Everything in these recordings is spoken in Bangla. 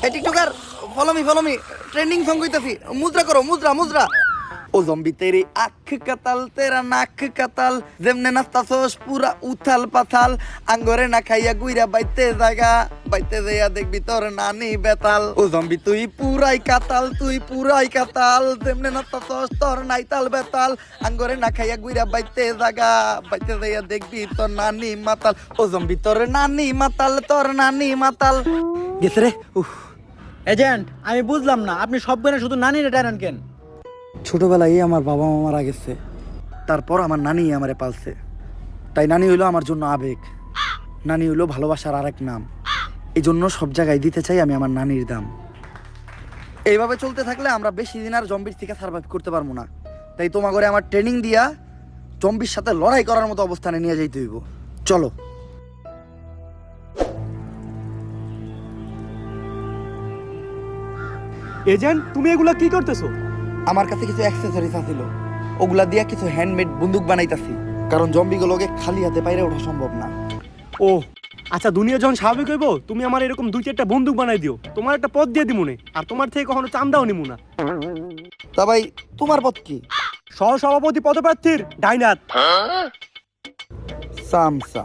এই TikToker follow me trending song কইতাছি মুদ্রা করো মুদ্রা মুদ্রা ও জম্বি তেরি আখ কাতাল তেরা নাক কাতাল যেমনে নাস্তাছস পুরা উথাল পাথাল আঙ্গরে না খাইয়া গুইরা বাইতে যাইয়া দেখবি তোর নানি বেতাল ও জম্বি তুই পুরাই কাতাল যেমনে নাস্তাছস তোর নাইতাল বেতাল আঙ্গরে না খাইয়া গুইরা বাইতে যাইয়া দেখবি তোর নানি মাতাল ও জম্বি তোর নানি মাতাল গেছে রে উফ। এজেন্ট আমি বুঝলাম না, আপনি সব গানে শুধু নানি টানেন কেন? ছোটবেলায় আমার বাবা মা মারা গেছে, তারপর আমার নানি আমারে পালছে, তাই নানি হইলো আমার জন্য আবেগ, নানি হইলো ভালোবাসার আরেক নাম। এই জন্য সব জায়গায় দিতে চাই আমি আমার নানির দাম। এইভাবে চলতে থাকলে আমরা বেশি দিন আর জম্বির থেকে সার্ভাইভ করতে পারবো না, তাই তোমার ঘরে আমার ট্রেনিং দিয়া জম্বির সাথে লড়াই করার মতো অবস্থানে নিয়ে যাইতে হইব। চলো। এজেন্ট তুমি এগুলা কি করতেছো? আমার কাছে কিছু অ্যাক্সেসরিজ আছিল, ওগুলা দিয়া কিছু হ্যান্ডমেড বন্দুক বানাইতাছি, কারণ জম্বিগুলোকে খালি হাতে বাইরে ওঠা সম্ভব না। ও আচ্ছা, দুনিয়া যখন স্বাভাবিক হইব তুমি আমার এরকম 2-4টা বন্দুক বানাই দিও, তোমার একটা পদ দিয়ে দিমুনে, আর তোমার থেকে কখনো চান্দাও নিমু না। তা ভাই তোমার পথ কি? সহসভাপতি পদপ্রার্থীর ডাইনাত। সামসা।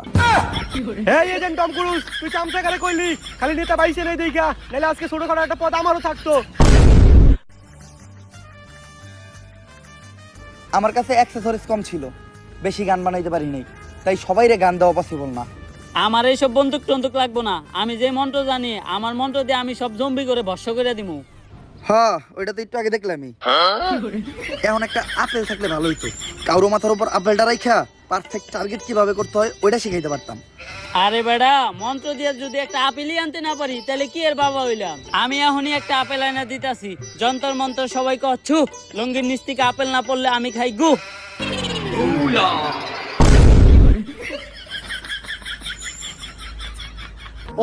এই এজেন্ট টম ক্রুজ, তুই চামচা কারে কইলি? খালি নেতা বাইছে নাই দেইখা, নাইলে আজকে ছোটখাটো একটা পদ আমারও থাকতো। আমার কাছে অ্যাক্সেসরিজ কম ছিল, বেশি গান বানাইতে পারি নাই, তাই সবাইরে গান দেওয়া পসিবল না। আমার এইসব বন্দুক টন্দুক লাগবো না, আমি যে মন্ত্র জানি আমার মন্ত্র দিয়ে আমি সব জম্বি করে ভস্য করে দিমু। হ্যাঁ, ওইটা তো একটু আগে দেখলামই। এখন একটা আপেল থাকলে ভালো হইতো, কারো মাথার উপর আপেলটা রাইখা পারফেক্ট টার্গেট কিভাবে করতে হয় ওইটা শিখাইতে পারতাম। আরে বেড়া, মন্ত্র দিয়ে যদি একটা আপেলই আনতে না পারি তাহলে কি এর বাবা হইলাম? আমি এখনই একটা আপেল আনা দিতাছি, যন্তর মন্ত্র সবাই কচ্ছু, লঙ্গির নিচ থেকে আপেল না পড়লে আমি খাই গু।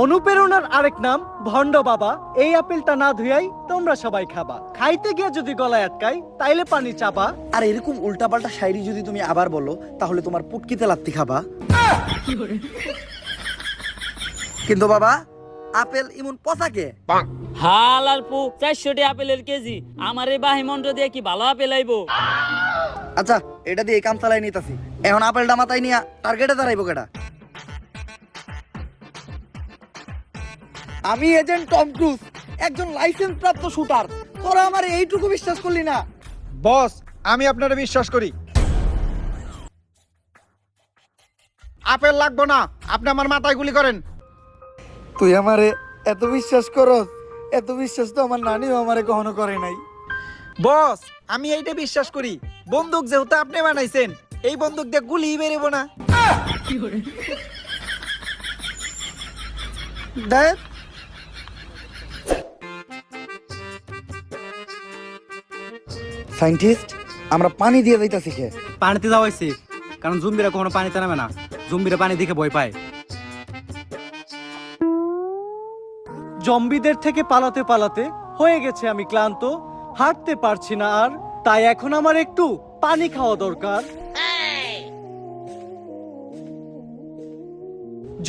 অনুপ্রেরণার আরেক নাম ভণ্ড বাবা। এই আপেলটা না ধুইয়াই তোমরা সবাই খাবা, খাইতে গিয়ে যদি গলায় আটকাই তাইলে পানি চাপা। আর এরকম উল্টাপাল্টা শায়রি যদি তুমি আবার বলো তাহলে তোমার পুটকিতে লাত্তি খাবা। কিন্তু বাবা, আপেল ইমন পচাকে হাল আর পু 400 আপেলের কেজি, আমার এই বাহি মন্ত্র দিয়ে কি ভালো আপেল আইবো? আচ্ছা, এটা দিয়ে কাম চালাই নিতাছি। এখন আপেলটা মাথায় নিয়া টার্গেটে দাঁড়াইবো কেটা? আমি এজেন্ট টম ক্রুজ, একজন লাইসেন্স প্রাপ্ত শুটার। তোরা আমার এইটুকু বিশ্বাস করলি না? বস, আমি আপনারা বিশ্বাস করি। আপেল লাগবো না, আপনি আমার মাথায় গুলি করেন। তুই আমারে এত বিশ্বাস করস? এত বিশ্বাস তো আমার নানিও আমারে কখনো করে নাই। বস, আমি এইটা বিশ্বাস করি, বন্দুক যেহেতু আপনি বানাইছেন, এই বন্দুক দিয়ে গুলি বেরোবো না। দেখ, সায়েন্টিস্ট, আমরা পানি দিয়ে যাইতাছি কে? পানিতে যাওয়াইছি, কারণ জম্বিরা কখনো পানিতে নামে না, জম্বিরা পানি দেখে ভয় পায়। জম্বিদের থেকে পালাতে পালাতে হয়ে গেছে আমি ক্লান্ত, হাঁটতে পারছি না আর, তাই এখন আমার একটু পানি খাওয়া দরকার।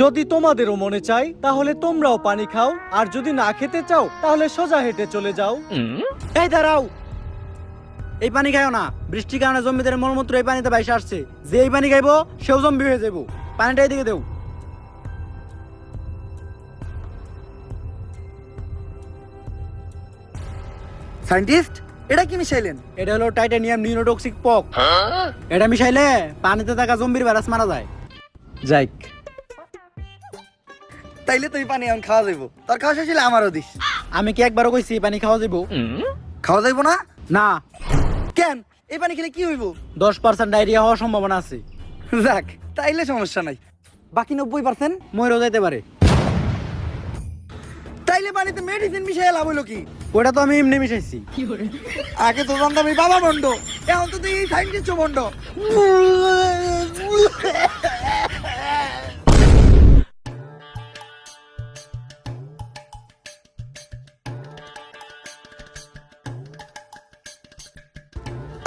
যদি তোমাদেরও মনে চাই তাহলে তোমরাও পানি খাও, আর যদি না খেতে চাও তাহলে সোজা হেঁটে চলে যাও। এই দাঁড়াও, এই পানি খাইও না, বৃষ্টির কারণে জম্বিদের মলমূত্র এই পানিতে বাইসে আসছে, যে এই পানি খাইবো সেও জম্বি হয়ে যাবো। পানিটা এদিকে দেও। সায়েন্টিস্ট, এটা কি মিশাইলেন? এটা হলো টাইটানিয়াম নিউরোটক্সিক পক। এটা মিশাইলে পানিতে থাকা জম্বির ভাইরাস মারা যায়। যাইক, তাইলে তুই পানি এখন খাওয়া যাইব। তোর খাওয়া শেষ হলে আমারও দিস। আমি কি একবারও কইছি পানি খাওয়া যাবো? খাওয়া যাইব না? না, কেন? এই পানি খেলে কি হইব? 10% ডায়রিয়া হওয়ার সম্ভাবনা আছে। যাক, তাইলে সমস্যা নাই। বাকি 90% মরেও যাইতে পারে। তাইলে পানিতে মেডিসিন মিশাই লাভ হইলো কি? ওটা তো আমি এমনি মিশাইছি। আগে তো জানতাম এই বাবা বন্ড, এখন তো তুই এই সাইন্টিস্ট বন্ড।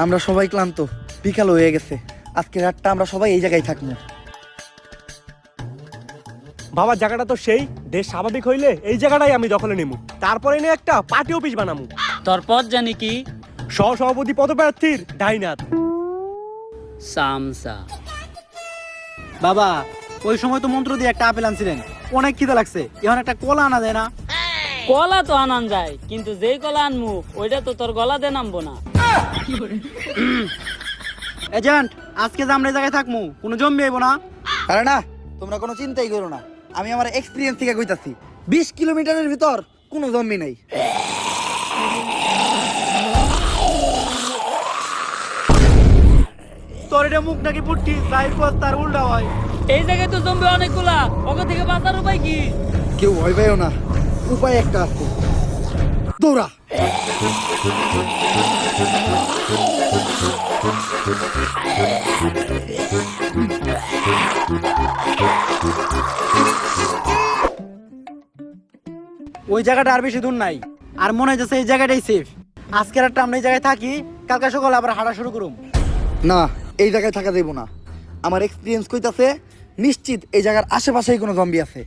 আমরা সবাই ক্লান্ত, বিকাল হয়ে গেছে, আজকে রাতটা আমরা সবাই এই জায়গায় থাকবো। বাবা, জায়গাটা তো সেই দেশ স্বাভাবিক হইলে এই জায়গাটাই আমি দখলে নেবো, তারপরে নিয়ে একটা পার্টি অফিস বানামু। তোর পদ জানি কি? সহসভাপতি পদপ্রার্থীর ডাইনাত। সামসা। বাবা ওই সময় তো মন্ত্র দিয়ে একটা আপেল আনছিলেন, অনেক খিদে লাগছে, এখন একটা কলা আনা যায় না? কলা তো আনান যায়, কিন্তু যেই কলা আনমু ওইটা তো তোর গলা দিয়ে নামবো না। এজেন্ট, আজকে যে আমরা এই জায়গায় থাকবো, কোনো জম্বি আইবো না? আরে না, তোমরা কোনো চিন্তাই করো না, আমি আমার এক্সপিরিয়েন্স থেকে কইতাছি 20 কিলোমিটারের ভিতর কোনো জম্বি নেই। তোর এটা মুখ নাকি পুটকি, যাই পথ তার উল্টা হয়। এই জায়গায় তো জম্বি অনেকগুলা, ওকে থেকে বাঁচার উপায় কি? কেউ ভয় পাইও না, উপায় একটা আছে, দৌড়া। ওই জায়গাটা আর বেশি দূর নাই, আর মনে হচ্ছে এই জায়গাটাই সেফ। আজকের একটা আমরা এই জায়গায় থাকি, কালকে সকালে আবার হাঁটা শুরু করুম। না, এই জায়গায় থাকা যাইব না, আমার এক্সপিরিয়েন্স কইতাছে নিশ্চিত এই জায়গার আশেপাশেই কোনো জম্বি আছে।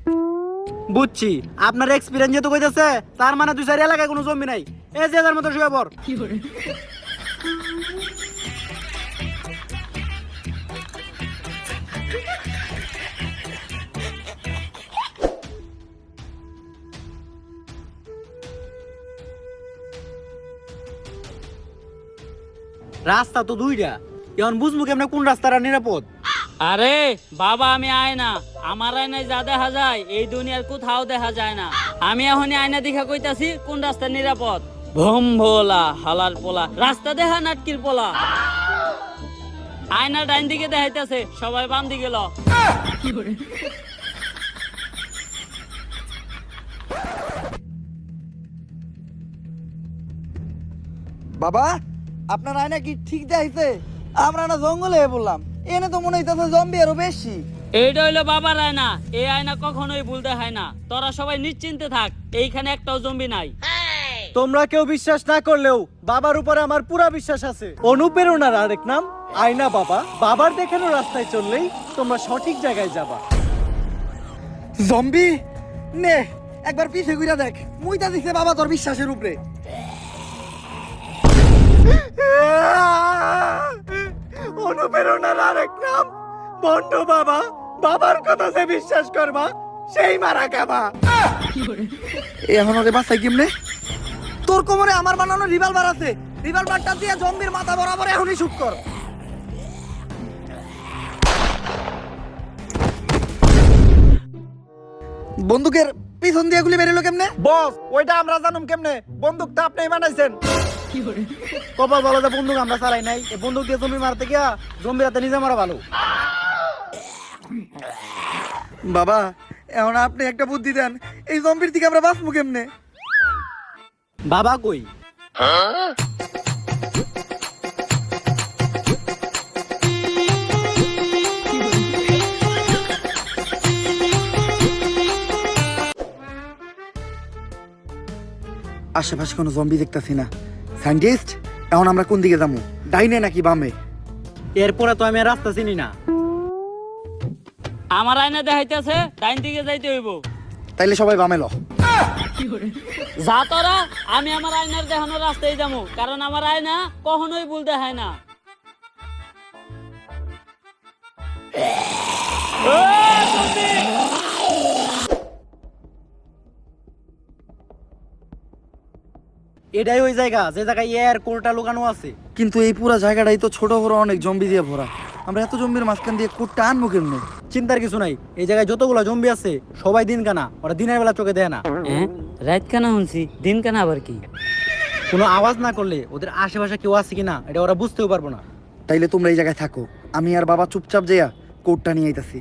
বুঝছি, আপনার এক্সপিরিয়েন্স যেহেতু কইতাছে, তার মানে 2-4 এলাকায় কোনো জম্বি নাই। এই যে যার মতো শুয়ে পড়। রাস্তা তো দুইটা, এখন বুঝবো কেমনে কোন রাস্তাটা নিরাপদ। আরে বাবা, আমি আয়না, আমার আয়নায় যা দেখা যায় এই দুনিয়ার কোথাও দেখা যায় না। আমি এখনই আয়না দেখা কইতাছি কোন রাস্তা নিরাপদ। ভোম ভোলা হালার পোলা, রাস্তা দেখা নাটকির পোলা। আয়না ডাইন দিকে দেখাইতেছে, সবাই বাম দিকে ল। বাবা, আপনার আয়না কি ঠিক দেখাইছে? আমরা না জঙ্গলে বললাম, এনে তো মনে হইতাছে জম্বি আরো বেশি। এইটা হইলো বাবার আয়না, এই আয়না কখনোই ভুল দেখায় না। তোরা সবাই নিশ্চিন্তে থাক, এইখানে একটাও জম্বি নাই। তোমরা কেউ বিশ্বাস না করলেও বাবার উপরে আমার পুরা বিশ্বাস আছে। অনুপ্রেরণার আরেক নাম আয়না বাবা। বাবার দেখানো রাস্তায় চললেই তোমরা সঠিক জায়গায় যাবা। জম্বি নে, একবার পিছে ঘুরে দেখ, মুইতা দিছে বাবা তোর বিশ্বাসের উপরে। অনুপ্রেরণার আরেক নাম বন্ধ বাবা। বাবার কথা যে বিশ্বাস করবা সেই মারা খাবা। এখন ওরে বাসায় কেমনে? তোর কোমরে আমার বানানো রিভলভার আছে, রিভলভারটা দিয়ে জম্বির মাথা বরাবর এখনই শুট কর। বন্দুকের পিছন দিয়ে গুলি বেরোলো কেমনে? বস, ওইটা আমরা জানুম কেমনে? বন্দুক তো আপনিই বানাইছেন। কপাল ভালো যে বন্দুক আমরা চালাই নাই। এই বন্দুক দিয়ে জম্বি মারতে গিয়া জম্বির হাতে নিজে মারা ভালো। বাবা, এখন আপনি একটা বুদ্ধি দেন, এই জম্বির থেকে আমরা বাঁচবো কেমনে? বাবা কই? আশেপাশে কোনো জম্বি দেখতাছি না। সায়েন্টিস্ট, এখন আমরা কোন দিকে যাবো, ডাইনে নাকি বামে? এরপরে তো আমি আর রাস্তা চিনি না। আমার আয়না দেখাইতেছে ডাইন দিকে যাইতে হইব। তাইলে সবাই বামে ল। যা তোরা, আমি আমার আয়নার দেখানো রাস্তায় যাবো, কারণ আমার আয়না কখনোই ভুল দেখায় না। এটাই ওই জায়গা যে জায়গায় এর কোরটা লুকানো আছে। কিন্তু এই পুরো জায়গাটাই তো ছোট বড় অনেক জম্বি দিয়ে ভরা, আমরা এত জম্বির মাঝখান দিয়ে কোটটা আনবো কেমনে? চিন্তার কিছু নাই, এই জায়গায় যতগুলো জম্বি আছে সবাই দিন কানা, ওরা দিনের বেলা চোখে দেয় না। রাত কানা শুনছি, দিন কানা আবার কি? কোনো আওয়াজ না করলে ওদের আশেপাশে কেউ আছে কিনা এটা ওরা বুঝতেও পারবো না। তাইলে তোমরা এই জায়গায় থাকো, আমি আর বাবা চুপচাপ যাইয়া কোটটা নিয়ে আইতাছি।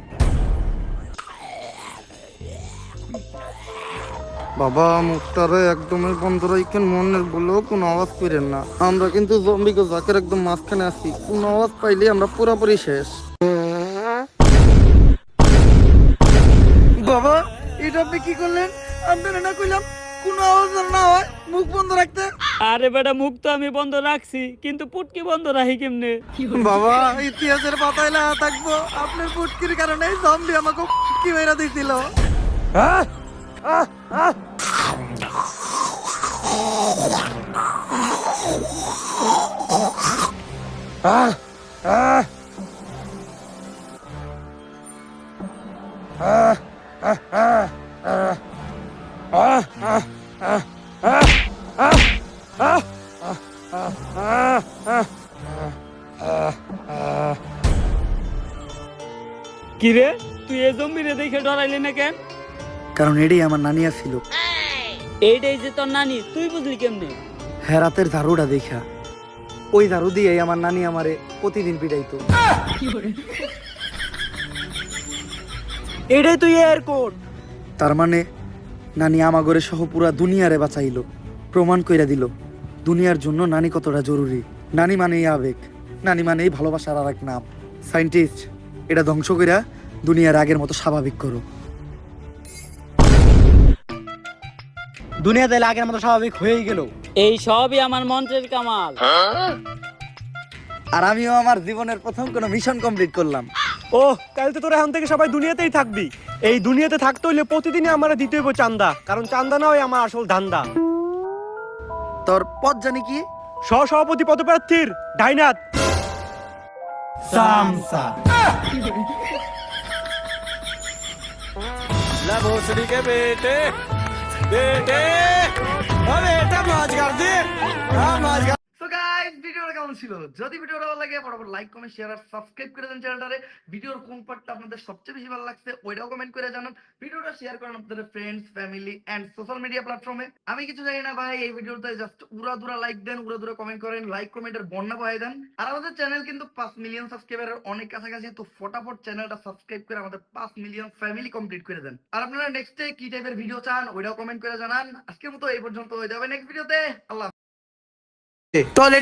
বাবা, মুখটারে একদমই বন্ধ রাখেন, মনের বলেও কোনো আওয়াজ করেন না। আমরা কিন্তু জম্বিকে জাকের একদম মাঝখানে আছি, কোনো আওয়াজ পাইলে আমরা পুরোপুরি শেষ। বাবা, এটা আপনি কি করলেন? আপনারা না কইলাম কোনো আওয়াজ না হয় মুখ বন্ধ রাখতে? আরে বেটা, মুখ তো আমি বন্ধ রাখছি, কিন্তু পুটকি বন্ধ রাখি কেমনে? বাবা, ইতিহাসের পাতায় না থাকবো আপনার পুটকির কারণে জম্বি আমাকে পুটকি মেরা দিছিল। কি রে তুই এই জম্বিরে দেখে ডরাইলি না কেন? কারণ এটাই আমার নানি ছিল। এইটাই যে তোর নানি, তুই বুঝলি কেমনে? হেরাতের ঝাড়ুটা দেখা, ওই ঝাড়ু দিয়ে আমার নানি আমারে প্রতিদিন পিটাইতো। এটাই তুই এর কোড। তার মানে নানি আমাগরে সহ পুরা দুনিয়ারে বাঁচাইলো, প্রমাণ কইরা দিল দুনিয়ার জন্য নানি কতটা জরুরি। নানি মানেই আবেগ, নানি মানেই ভালোবাসার আর এক নাম। সায়েন্টিস্ট, এটা ধ্বংস কইরা দুনিয়ার আগের মতো স্বাভাবিক করো। দুনিয়া তাইলে আগের মতো স্বাভাবিক হয়েই গেল। এই সবই আমার মন্ত্রের কামাল। আর আমিও আমার জীবনের প্রথম কোনো মিশন কমপ্লিট করলাম। ও তাহলে তো তোরা এখন থেকে সবাই দুনিয়াতেই থাকবি। এই দুনিয়াতে থাকতে হইলে প্রতিদিনই আমার দিতে হইব চান্দা, কারণ চান্দা না হয় আমার আসল ধান্দা। তোর পদ জানি কি? সহসভাপতি পদপ্রার্থীর ডাইনাত সামসা সো গাইস, ভিডিওটা কেমন ছিল? যদি ভিডিওটা ভালো লাগে ফটাফট লাইক কমেন্ট শেয়ার আর সাবস্ক্রাইব করে দেন চ্যানেলটারে। ভিডিওর কোন পার্টটা আপনাদের সবচেয়ে বেশি ভালো লাগছে ওইটাও কমেন্ট করে জানান। ভিডিওটা শেয়ার করেন আপনাদের friends, family and social media প্ল্যাটফর্মে। আমি কিছু জানি না ভাই, এই ভিডিওতে জাস্ট উড়াদুরা লাইক দেন, উড়াদুরা কমেন্ট করেন, লাইক কমেন্টের বন্যা বহাই দেন। আর আমাদের চ্যানেল কিন্তু 5 মিলিয়ন সাবস্ক্রাইবারের অনেক কাছাকাছি, তো ফটাফট চ্যানেলটা সাবস্ক্রাইব করে আমাদের 5 মিলিয়ন ফ্যামিলি কমপ্লিট করে দেন। আর আপনারা নেক্সটে কি টাইপের ভিডিও চান ওইটাও কমেন্ট করে জানান। আজকের মতো এই পর্যন্ত, হয়ে যাবে নেক্সট ভিডিওতে। আল্লাহ।